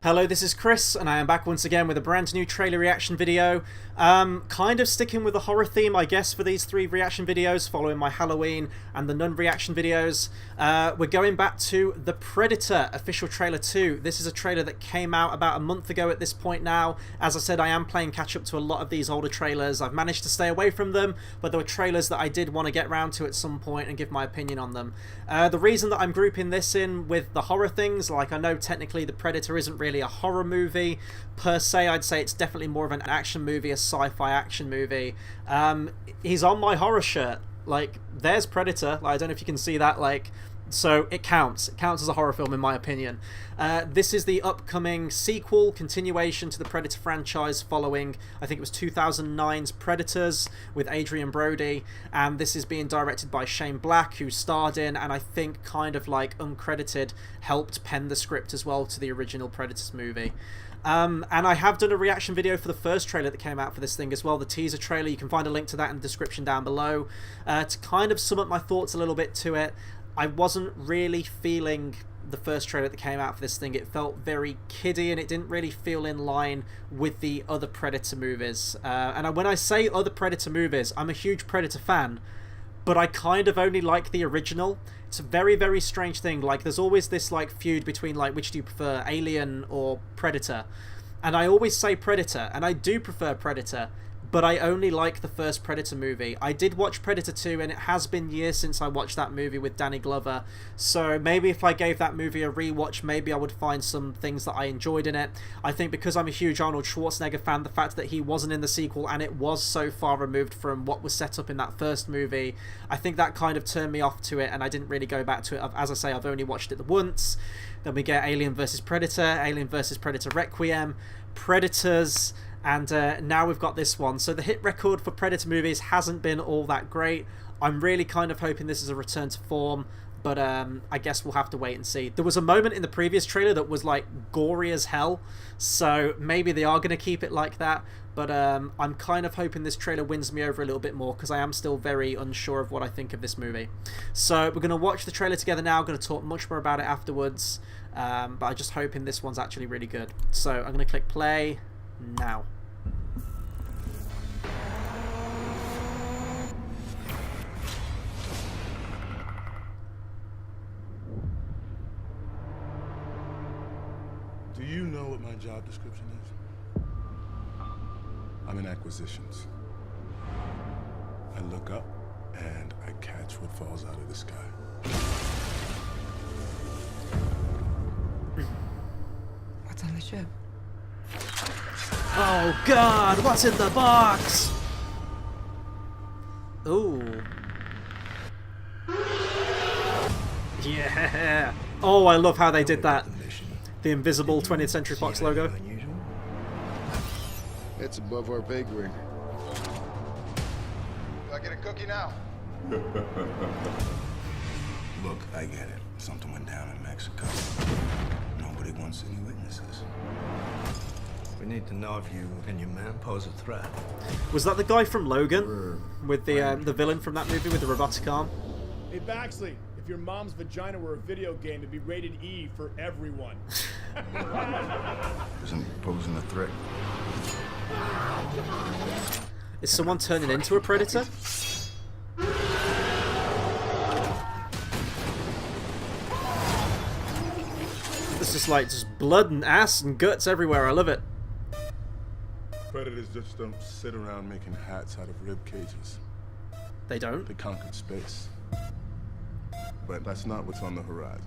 Hello, this is Chris, and I am back once again with a brand new trailer reaction video. Kind of sticking with the horror theme, I guess, for these three reaction videos, following my Halloween and the Nun reaction videos. We're going back to The Predator official trailer 2. This is a trailer that came out about a month ago at this point now. As I said, I am playing catch up to a lot of these older trailers. I've managed to stay away from them, but there were trailers that I did want to get round to at some point and give my opinion on them. The reason that I'm grouping this in with the horror things, like I know technically The Predator isn't really a horror movie per se. I'd say it's definitely more of an action movie, a sci-fi action movie. He's on my horror shirt. Like, there's Predator. Like, I don't know if you can see that. Like, so it counts. It counts as a horror film in my opinion. This is the upcoming sequel, continuation to the Predator franchise following, I think it was 2009's Predators with Adrian Brody, and this is being directed by Shane Black, who starred in, and I think kind of like uncredited, helped pen the script as well to the original Predators movie. And I have done a reaction video for the first trailer that came out for this thing as well, the teaser trailer. You can find a link to that in the description down below. To kind of sum up my thoughts a little bit to it, I wasn't really feeling the first trailer that came out for this thing. It felt very kiddie and it didn't really feel in line with the other Predator movies. And when I say other Predator movies, I'm a huge Predator fan, but I kind of only like the original. It's a very, very strange thing. Like, there's always this like feud between like, which do you prefer, Alien or Predator? And I always say Predator, and I do prefer Predator, but I only like the first Predator movie. I did watch Predator 2, and it has been years since I watched that movie with Danny Glover, so maybe if I gave that movie a rewatch, maybe I would find some things that I enjoyed in it. I think because I'm a huge Arnold Schwarzenegger fan, the fact that he wasn't in the sequel and it was so far removed from what was set up in that first movie, I think that kind of turned me off to it, and I didn't really go back to it. As I say, I've only watched it once. Then we get Alien vs Predator, Alien vs Predator Requiem, Predators, and now we've got this one. So the hit record for Predator movies hasn't been all that great. I'm really kind of hoping this is a return to form, but I guess we'll have to wait and see. There was a moment in the previous trailer that was like gory as hell, so maybe they are going to keep it like that, but I'm kind of hoping this trailer wins me over a little bit more, because I am still very unsure of what I think of this movie. So we're going to watch the trailer together now. I'm going to talk much more about it afterwards, but I'm just hoping this one's actually really good. So I'm going to click play now. Do you know what my job description is? I'm in acquisitions. I look up and I catch what falls out of the sky. What's on the ship? Oh God, what's in the box? Ooh. Yeah. Oh, I love how they did that. The invisible 20th Century Fox logo. It's above our pay grade. Do I get a cookie now? Look, I get it. Something went down in Mexico. Nobody wants any witnesses. We need to know if you and your man pose a threat. Was that the guy from Logan? With the villain from that movie with the robotic arm? Hey, Baxley, if your mom's vagina were a video game, it'd be rated E for everyone. Isn't posing a threat. Is someone turning into a predator? This is like just blood and ass and guts everywhere. I love it. Predators just don't sit around making hats out of rib cages. They don't? They conquered space. But that's not what's on the horizon.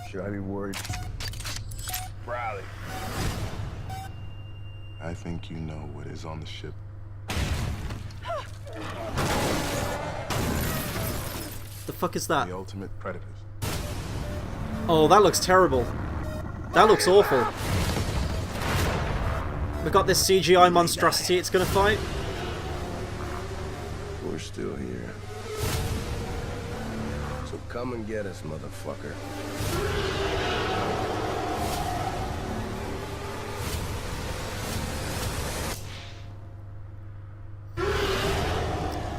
Should I be worried? Riley. I think you know what is on the ship. The fuck is that? The ultimate predators. Oh, that looks terrible. That looks awful. We've got this CGI monstrosity it's gonna fight. We're still here. So come and get us, motherfucker.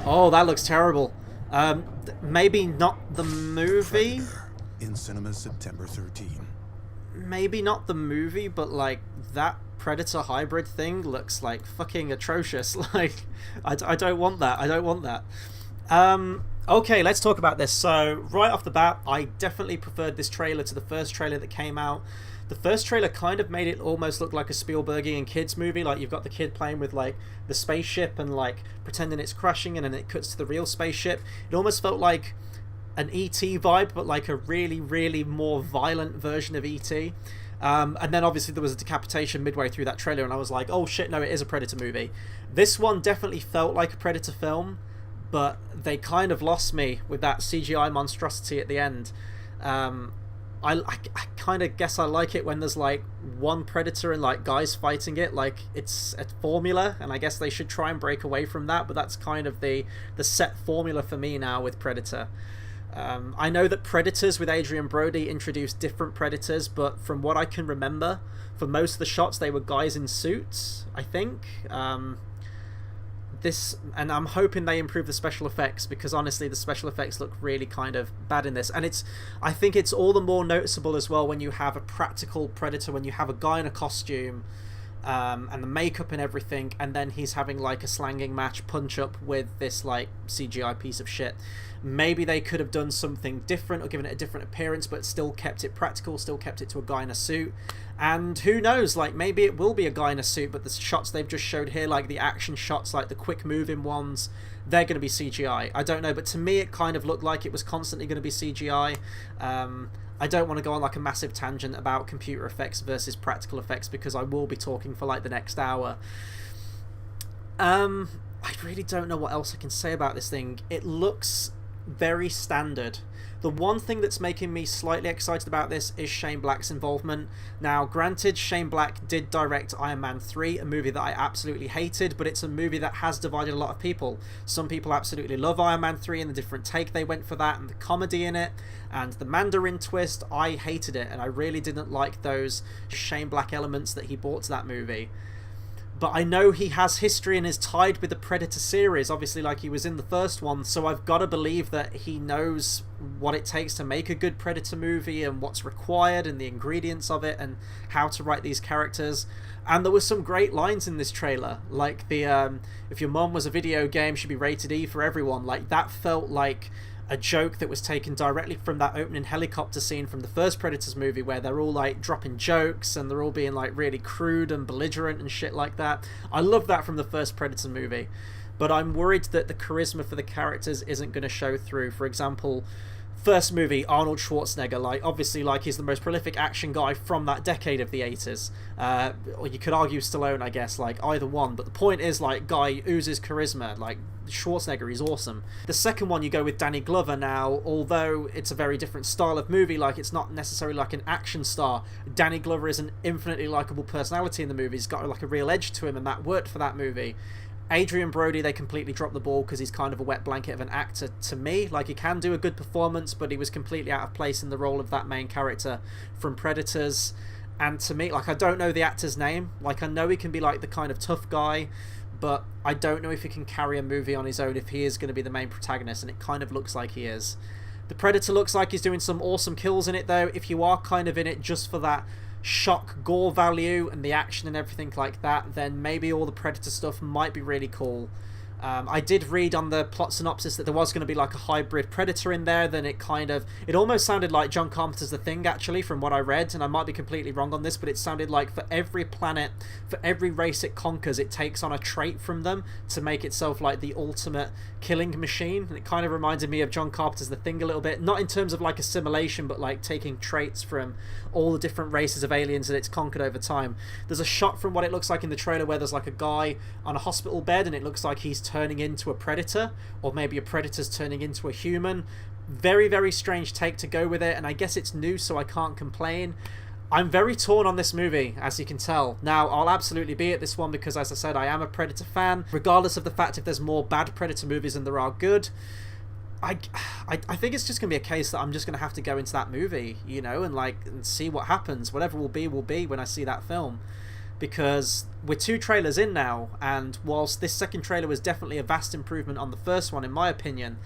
Oh, that looks terrible. Maybe not the movie? In cinemas September 13. maybe not the movie, but like that Predator hybrid thing looks like fucking atrocious. Like, I don't want that. I don't want that. Okay, let's talk about this. So, right off the bat, I definitely preferred this trailer to the first trailer that came out. The first trailer kind of made it almost look like a Spielbergian kids movie. Like, you've got the kid playing with, like, the spaceship and, like, pretending it's crashing, and then it cuts to the real spaceship. It almost felt like an E.T. vibe, but, like, a really, really more violent version of E.T. And then, obviously, there was a decapitation midway through that trailer, and I was like, oh, shit, no, it is a Predator movie. This one definitely felt like a Predator film, but they kind of lost me with that CGI monstrosity at the end. I kind of guess I like it when there's like one Predator and like guys fighting it, like it's a formula, and I guess they should try and break away from that, but that's kind of the set formula for me now with Predator. I know that Predators with Adrian Brody introduced different Predators, but from what I can remember, for most of the shots they were guys in suits, I think. And I'm hoping they improve the special effects, because honestly the special effects look really kind of bad in this, and I think it's all the more noticeable as well when you have a practical Predator, when you have a guy in a costume and the makeup and everything, and then he's having like a slanging match punch up with this like CGI piece of shit. Maybe they could have done something different or given it a different appearance, but still kept it practical, still kept it to a guy in a suit. And who knows, like maybe it will be a guy in a suit, but the shots they've just showed here, like the action shots, like the quick moving ones, they're going to be CGI. I don't know, but to me it kind of looked like it was constantly going to be CGI. I don't want to go on like a massive tangent about computer effects versus practical effects, because I will be talking for like the next hour. I really don't know what else I can say about this thing. It looks very standard. The one thing that's making me slightly excited about this is Shane Black's involvement. Now, granted, Shane Black did direct Iron Man 3, a movie that I absolutely hated, but it's a movie that has divided a lot of people. Some people absolutely love Iron Man 3 and the different take they went for that, and the comedy in it, and the Mandarin twist. I hated it, and I really didn't like those Shane Black elements that he brought to that movie. But I know he has history and is tied with the Predator series, obviously, like he was in the first one, so I've got to believe that he knows what it takes to make a good Predator movie and what's required and the ingredients of it and how to write these characters. And there were some great lines in this trailer, like the if your mom was a video game, she'd be rated E for everyone. Like, that felt like a joke that was taken directly from that opening helicopter scene from the first Predators movie, where they're all like dropping jokes and they're all being like really crude and belligerent and shit like that. I love that from the first Predator movie, but I'm worried that the charisma for the characters isn't going to show through. For example, first movie, Arnold Schwarzenegger, like obviously like he's the most prolific action guy from that decade of the 80s, or you could argue Stallone, I guess, like either one, but the point is, like, guy oozes charisma. Like Schwarzenegger, he's awesome. The second one, you go with Danny Glover. Now, although it's a very different style of movie, like it's not necessarily like an action star, Danny Glover is an infinitely likable personality in the movie. He's got like a real edge to him, and that worked for that movie. Adrian Brody, they completely dropped the ball because he's kind of a wet blanket of an actor to me. Like, he can do a good performance, but he was completely out of place in the role of that main character from Predators. And to me, like, I don't know the actor's name. Like, I know he can be like the kind of tough guy, but I don't know if he can carry a movie on his own if he is going to be the main protagonist, and it kind of looks like he is. The Predator looks like he's doing some awesome kills in it, though. If you are kind of in it just for that shock gore value and the action and everything like that, then maybe all the Predator stuff might be really cool. I did read on the plot synopsis that there was going to be like a hybrid Predator in there. Then it almost sounded like John Carpenter's The Thing, actually, from what I read, and I might be completely wrong on this, but it sounded like for every planet, for every race it conquers, it takes on a trait from them to make itself like the ultimate killing machine. And it kind of reminded me of John Carpenter's The Thing a little bit, not in terms of like assimilation, but like taking traits from all the different races of aliens that it's conquered over time. There's a shot from what it looks like in the trailer where there's like a guy on a hospital bed, and it looks like he's turning into a predator, or maybe a predator's turning into a human. Very, very strange take to go with it, and I guess it's new, so I can't complain. I'm very torn on this movie, as you can tell. Now, I'll absolutely be at this one because, as I said, I am a Predator fan, regardless of the fact if there's more bad Predator movies than there are good. I think it's just going to be a case that I'm just going to have to go into that movie, you know, and see what happens. Whatever will be when I see that film. Because we're 2 trailers in now, and whilst this second trailer was definitely a vast improvement on the first one, in my opinion,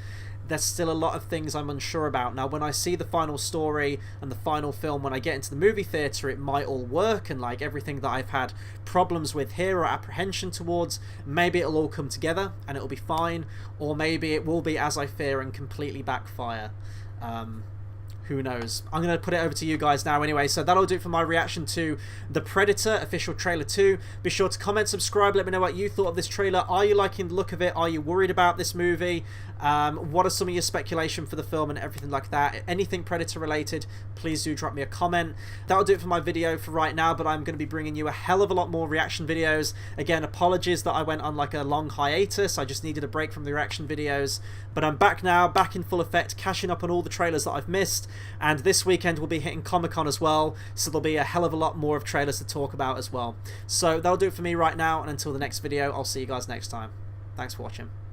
there's still a lot of things I'm unsure about. Now, when I see the final story and the final film, when I get into the movie theatre, it might all work, and like everything that I've had problems with here or apprehension towards, maybe it'll all come together and it'll be fine, or maybe it will be as I fear and completely backfire. Who knows? I'm going to put it over to you guys now anyway. So that'll do it for my reaction to The Predator official trailer 2. Be sure to comment, subscribe, let me know what you thought of this trailer. Are you liking the look of it? Are you worried about this movie? What are some of your speculation for the film and everything like that? Anything Predator related, please do drop me a comment. That'll do it for my video for right now, but I'm going to be bringing you a hell of a lot more reaction videos. Again, apologies that I went on like a long hiatus. I just needed a break from the reaction videos. But I'm back now, back in full effect, cashing up on all the trailers that I've missed. And this weekend we'll be hitting Comic-Con as well, so there'll be a hell of a lot more of trailers to talk about as well. So that'll do it for me right now, and until the next video, I'll see you guys next time. Thanks for watching.